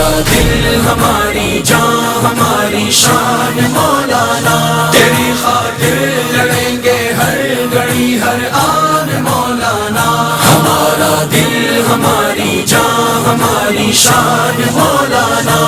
ہمارا دل ہماری جان ہماری شان مولانا، تیری خاطر لڑیں گے ہر گھڑی ہر آن مولانا، ہمارا دل ہماری جان ہماری شان مولانا،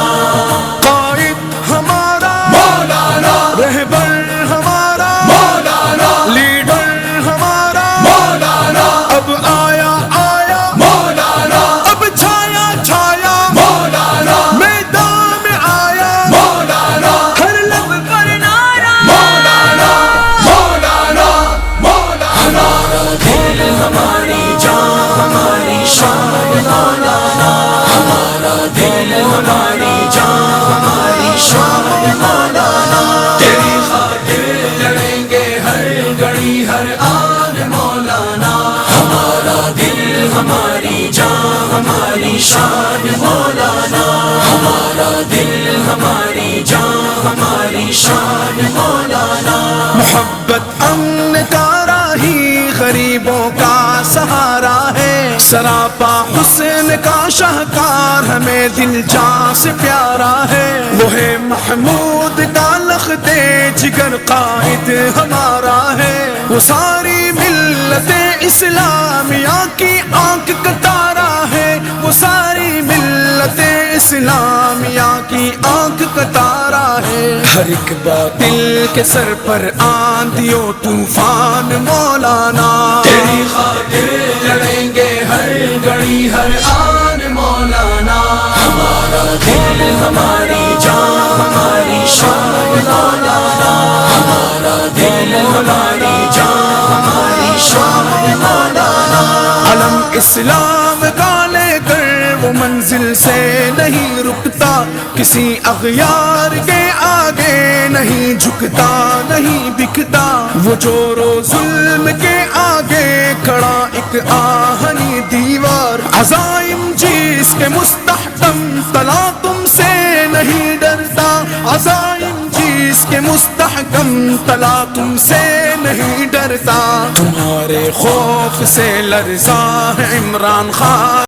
قائد ہمارا مولانا، رہبر ہمارا مولانا، لیڈر ہمارا مولانا، اب آیا آیا مولانا، اب چھایا چھایا مولانا، میدان میں آیا مولانا، ہر لب پر نعرہ مولانا، مولانا، مولانا، ہمارا دل ہماری جان ہماری شان مولانا، ہمارا دل ہماری جان ہماری شان مولانا، تیری خاطر لڑیں گے ہر گھڑی ہر آن مولانا، ہمارا دل ہماری جان ہماری شان مولانا، ہمارا دل ہماری جان ہماری شان مولانا، محبت امن کا راہی غریبوں کا سہارا ہے، سراپا حسن کا شاہکار ہمیں دل جان سے پیارا ہے، وہ ہے محمود کا لخت جگر قائد ہمارا ہے، وہ ساری ملت اسلامیہ کی آنکھ کا تارا ہے، وہ ساری ملت اسلامیہ کی آنکھ کا تارا ہے، ہر ایک باطل کے سر پر آندھیوں طوفان مولانا، تیری خاطر لڑیں گے ہر گھڑی ہر آن مولانا، ہمارا دل ہماری جان ہماری شان مولانا، ہمارا دل ہماری جان ہماری شان مولانا، علم اسلام کا لے کر وہ منزل سے نہیں رکتا، کسی اغیار کے آگے نہیں جھکتا نہیں بکتا، وہ چور و ظلم کے آگے کھڑا ایک آہنی دیوار، عزائم جس کے مستحکم تلا تم سے نہیں ڈرتا، عزائم جس کے مستحکم تلا تم سے نہیں ڈرتا، تمہارے خوف سے لرزا ہے عمران خان۔